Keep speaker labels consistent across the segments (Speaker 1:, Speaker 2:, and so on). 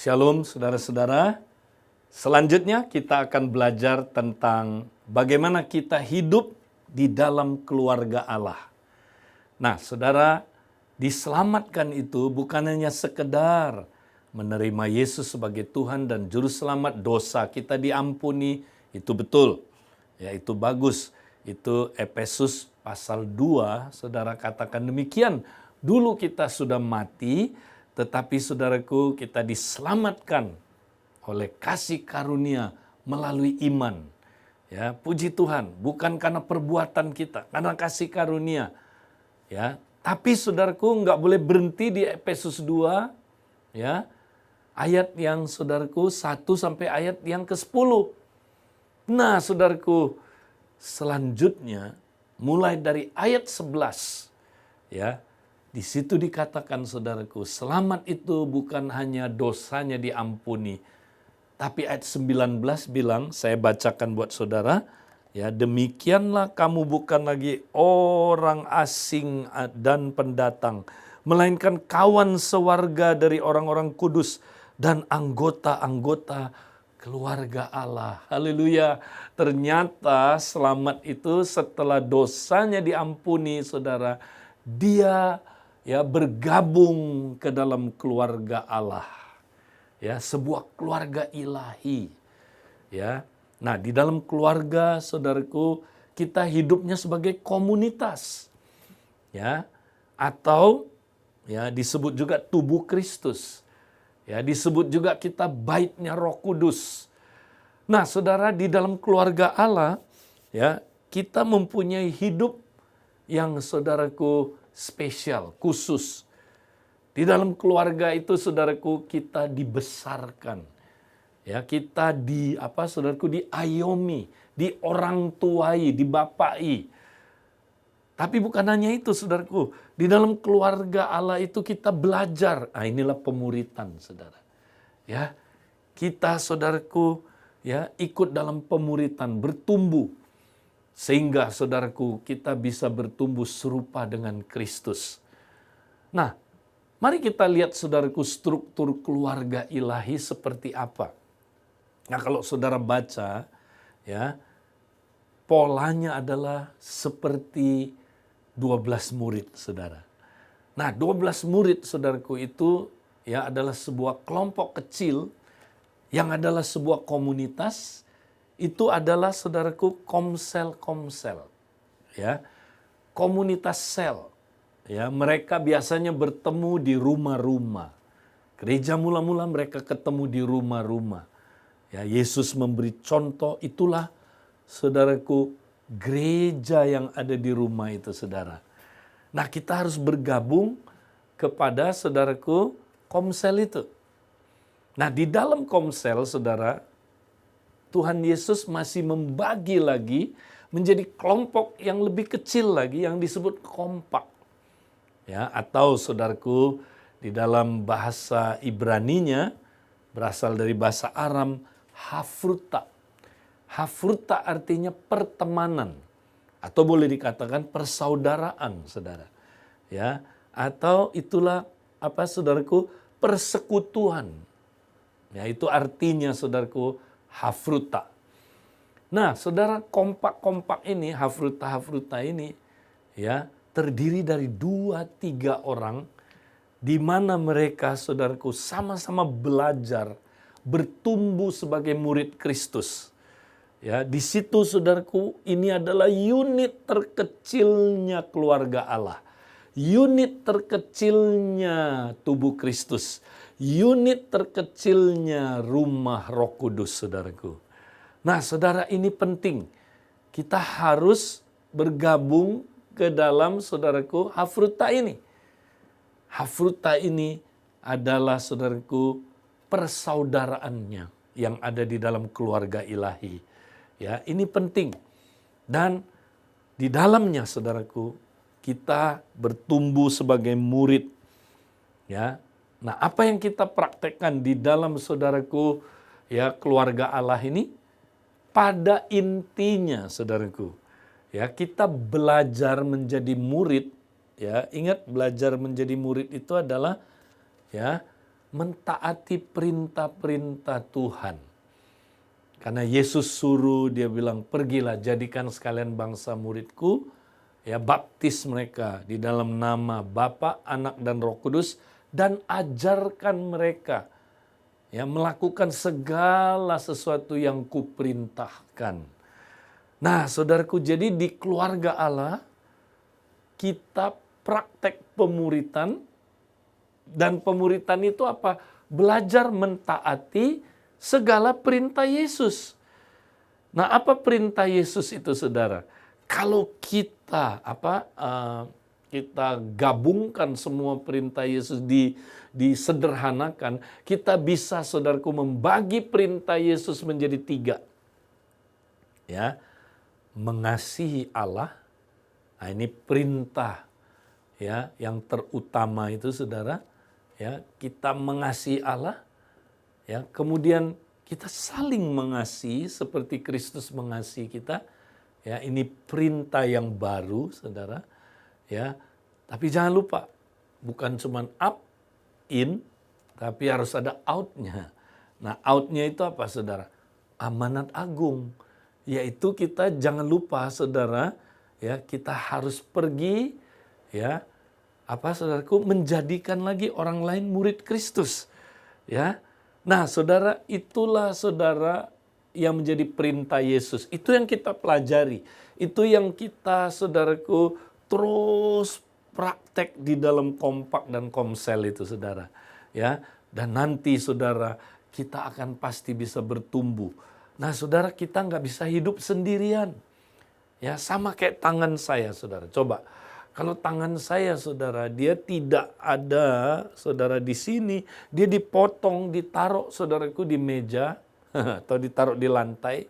Speaker 1: Shalom saudara-saudara. Selanjutnya kita akan belajar tentang bagaimana kita hidup di dalam keluarga Allah. Nah, saudara, diselamatkan itu bukan hanya sekedar menerima Yesus sebagai Tuhan dan Juru Selamat, dosa kita diampuni, itu betul. Ya, itu bagus. Itu Efesus pasal 2, saudara katakan demikian. Dulu kita sudah mati, tetapi saudaraku kita diselamatkan oleh kasih karunia melalui iman. Ya, puji Tuhan, bukan karena perbuatan kita, karena kasih karunia. Ya, tapi saudaraku nggak boleh berhenti di Efesus 2, ya. Ayat yang saudaraku 1 sampai ayat yang ke-10. Nah, saudaraku, selanjutnya mulai dari ayat 11, ya. Di situ dikatakan saudaraku, selamat itu bukan hanya dosanya diampuni. Tapi ayat 19 bilang, saya bacakan buat saudara, ya, demikianlah kamu bukan lagi orang asing dan pendatang, melainkan kawan sewarga dari orang-orang kudus dan anggota-anggota keluarga Allah. Haleluya. Ternyata selamat itu setelah dosanya diampuni, saudara, dia bergabung ke dalam keluarga Allah. Ya, sebuah keluarga ilahi. Ya. Nah, di dalam keluarga, saudaraku, kita hidupnya sebagai komunitas. Ya. Atau ya disebut juga tubuh Kristus. Ya, disebut juga kita baitnya Roh Kudus. Nah, saudara, di dalam keluarga Allah, ya, kita mempunyai hidup yang saudaraku spesial, khusus. Di dalam keluarga itu, saudaraku, kita dibesarkan. Ya, kita saudaraku, diayomi, diorang tuai, dibapai. Tapi bukan hanya itu, saudaraku. Di dalam keluarga Allah itu kita belajar. Nah, inilah pemuritan, saudara. Ya, kita, saudaraku, ya, ikut dalam pemuritan, bertumbuh. Sehingga, saudaraku, kita bisa bertumbuh serupa dengan Kristus. Nah, mari kita lihat, saudaraku, struktur keluarga ilahi seperti apa. Nah, kalau saudara baca, ya, polanya adalah seperti 12 murid, saudara. Nah, 12 murid, saudaraku, itu ya adalah sebuah kelompok kecil yang adalah sebuah komunitas. Itu adalah, saudaraku, komsel-komsel, ya, komunitas sel. Ya, mereka biasanya bertemu di rumah-rumah. Gereja mula-mula mereka ketemu di rumah-rumah. Ya, Yesus memberi contoh, itulah, saudaraku, gereja yang ada di rumah itu, saudara. Nah, kita harus bergabung kepada, saudaraku, komsel itu. Nah, di dalam komsel, saudara, Tuhan Yesus masih membagi lagi menjadi kelompok yang lebih kecil lagi yang disebut kompak. Ya, atau saudaraku, di dalam bahasa Ibraninya berasal dari bahasa Aram, hafruta. Hafruta artinya pertemanan atau boleh dikatakan persaudaraan, saudara. Ya, atau itulah saudaraku, persekutuan. Ya, itu artinya, saudaraku, hafruta. Nah, saudara, kompak-kompak ini, hafruta ini, ya, terdiri dari 2-3 orang, di mana mereka, saudaraku, sama-sama belajar, bertumbuh sebagai murid Kristus. Ya, di situ, saudaraku, ini adalah unit terkecilnya keluarga Allah. Unit terkecilnya tubuh Kristus. Unit terkecilnya rumah Roh Kudus, saudaraku. Nah, saudara, ini penting. Kita harus bergabung ke dalam, saudaraku, hafruta ini. Hafruta ini adalah, saudaraku, persaudaraannya yang ada di dalam keluarga ilahi. Ya, ini penting. Dan di dalamnya, saudaraku, kita bertumbuh sebagai murid. Ya. Nah, apa yang kita praktekkan di dalam, saudaraku, ya, keluarga Allah ini? Pada intinya, saudaraku, ya, kita belajar menjadi murid. Ya, ingat, belajar menjadi murid itu adalah, ya, mentaati perintah-perintah Tuhan. Karena Yesus suruh, dia bilang, pergilah jadikan sekalian bangsa muridku, ya baptis mereka di dalam nama Bapa, Anak, dan Roh Kudus, dan ajarkan mereka ya melakukan segala sesuatu yang kuperintahkan. Nah, saudaraku, jadi di keluarga Allah kita praktek pemuritan, dan pemuritan itu apa? Belajar mentaati segala perintah Yesus. Nah, apa perintah Yesus itu, saudara? Kalau kita kita gabungkan semua perintah Yesus disederhanakan, kita bisa, saudaraku, membagi perintah Yesus menjadi 3. Ya, mengasihi Allah. Nah, ini perintah ya yang terutama itu, saudara. Ya, kita mengasihi Allah. Ya, kemudian kita saling mengasihi seperti Kristus mengasihi kita. Ya, ini perintah yang baru, saudara. Ya, tapi jangan lupa, bukan cuma up, in, tapi harus ada out-nya. Nah, out-nya itu apa, saudara? Amanat agung. Yaitu kita jangan lupa, saudara, ya, kita harus pergi, ya, saudaraku, menjadikan lagi orang lain murid Kristus. Ya. Nah, saudara, itulah, saudara, yang menjadi perintah Yesus. Itu yang kita pelajari. Itu yang kita, saudaraku, terus praktek di dalam kompak dan komsel itu, saudara. Ya, dan nanti, saudara, kita akan pasti bisa bertumbuh. Nah, saudara, kita nggak bisa hidup sendirian. Ya, sama kayak tangan saya, saudara. Coba. Kalau tangan saya, saudara, dia tidak ada, saudara, di sini, dia dipotong, ditaruh, saudaraku, di meja, atau ditaruh di lantai,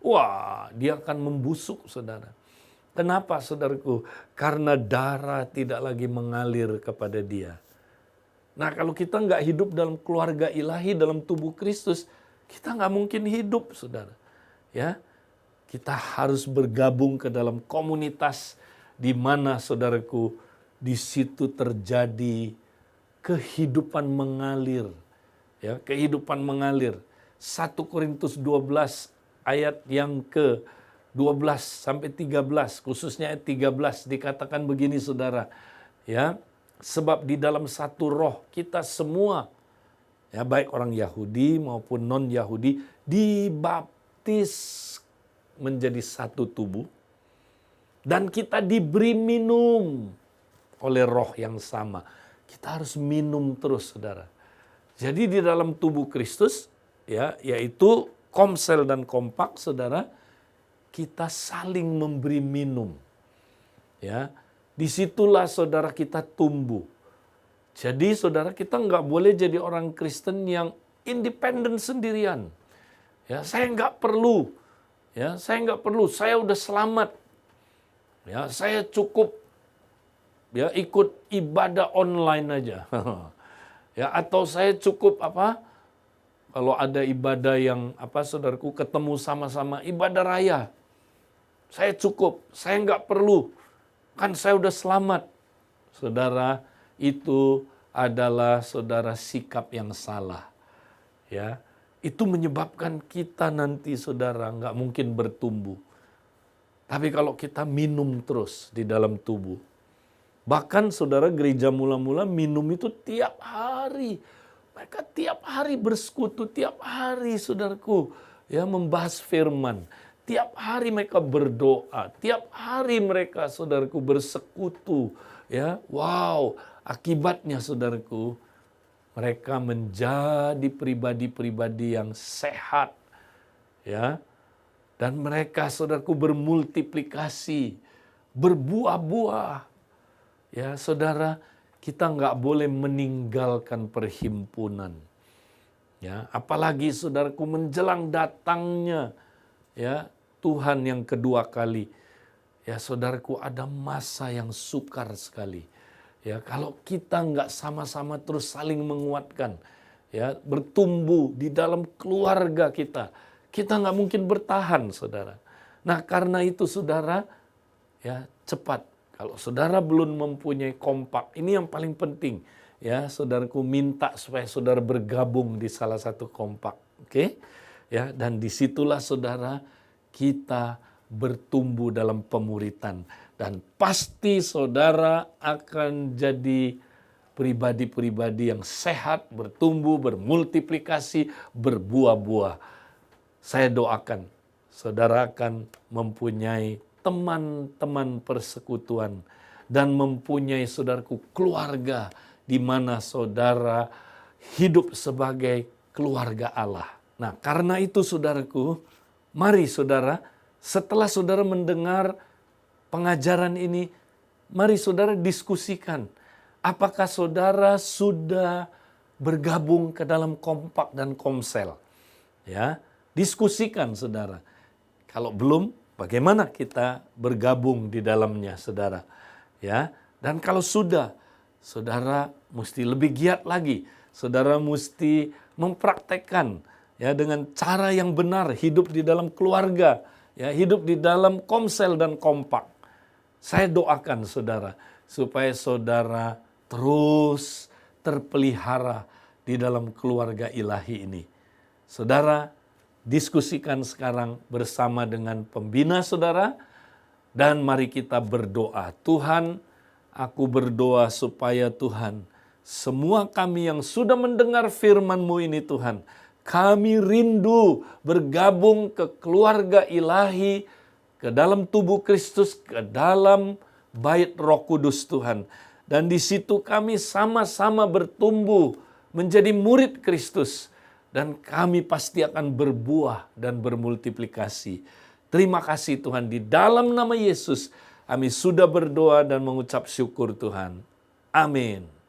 Speaker 1: wah, dia akan membusuk, saudara. Kenapa, saudaraku? Karena darah tidak lagi mengalir kepada dia. Nah, kalau kita nggak hidup dalam keluarga ilahi, dalam tubuh Kristus, kita nggak mungkin hidup, saudara. Ya, kita harus bergabung ke dalam komunitas di mana, saudaraku, di situ terjadi kehidupan mengalir. Ya, kehidupan mengalir. 1 Korintus 12 ayat yang ke-12 sampai 13, khususnya ayat 13 dikatakan begini, saudara. Ya, sebab di dalam satu roh kita semua, ya, baik orang Yahudi maupun non-Yahudi, dibaptis menjadi satu tubuh. Dan kita diberi minum oleh roh yang sama. Kita harus minum terus, saudara. Jadi di dalam tubuh Kristus, ya, yaitu komsel dan kompak, saudara, kita saling memberi minum. Ya, disitulah, saudara, kita tumbuh. Jadi, saudara, kita nggak boleh jadi orang Kristen yang independen sendirian. Ya, saya nggak perlu. Ya, saya udah selamat. Ya, saya cukup ya ikut ibadah online aja. Ya, atau saya cukup kalau ada ibadah yang saudaraku, ketemu sama-sama ibadah raya. Saya cukup, saya nggak perlu. Kan saya udah selamat. Saudara, itu adalah, saudara, sikap yang salah. Ya, itu menyebabkan kita nanti, saudara, nggak mungkin bertumbuh. Tapi kalau kita minum terus di dalam tubuh. Bahkan, saudara, gereja mula-mula minum itu tiap hari. Mereka tiap hari bersekutu, tiap hari, saudaraku, ya, membahas firman. Tiap hari mereka berdoa, tiap hari mereka, saudaraku, bersekutu. Ya, wow, akibatnya, saudaraku, mereka menjadi pribadi-pribadi yang sehat. Ya. Dan mereka, saudaraku, bermultiplikasi, berbuah-buah. Ya, saudara, kita nggak boleh meninggalkan perhimpunan. Ya, apalagi, saudaraku, menjelang datangnya, ya, Tuhan yang kedua kali. Ya, saudaraku, ada masa yang sukar sekali. Ya, kalau kita nggak sama-sama terus saling menguatkan, ya, bertumbuh di dalam keluarga kita nggak mungkin bertahan, saudara. Nah, karena itu, saudara, ya, cepat. Kalau saudara belum mempunyai kompak, ini yang paling penting. ya saudaraku minta supaya saudara bergabung di salah satu kompak. Oke? Ya, dan disitulah saudara kita bertumbuh dalam pemuritan. Dan pasti saudara akan jadi pribadi-pribadi yang sehat, bertumbuh, bermultiplikasi, berbuah-buah. Saya doakan saudara akan mempunyai teman-teman persekutuan dan mempunyai saudaraku keluarga di mana saudara hidup sebagai keluarga Allah. Nah, karena itu saudaraku, mari saudara, setelah saudara mendengar pengajaran ini, mari saudara diskusikan. Apakah saudara sudah bergabung ke dalam kompak dan komsel? Ya, diskusikan saudara. Kalau belum, bagaimana kita bergabung di dalamnya saudara? Ya, dan kalau sudah, saudara mesti lebih giat lagi. Saudara mesti mempraktekkan ya dengan cara yang benar hidup di dalam keluarga, ya, hidup di dalam komsel dan kompak. Saya doakan saudara supaya saudara terus terpelihara di dalam keluarga ilahi ini. Saudara, diskusikan sekarang bersama dengan pembina saudara dan mari kita berdoa. Tuhan, aku berdoa supaya Tuhan, semua kami yang sudah mendengar firman-Mu ini Tuhan, kami rindu bergabung ke keluarga ilahi, ke dalam tubuh Kristus, ke dalam bait Roh Kudus Tuhan. Dan di situ kami sama-sama bertumbuh menjadi murid Kristus. Dan kami pasti akan berbuah dan bermultiplikasi. Terima kasih Tuhan, di dalam nama Yesus kami sudah berdoa dan mengucap syukur Tuhan. Amin.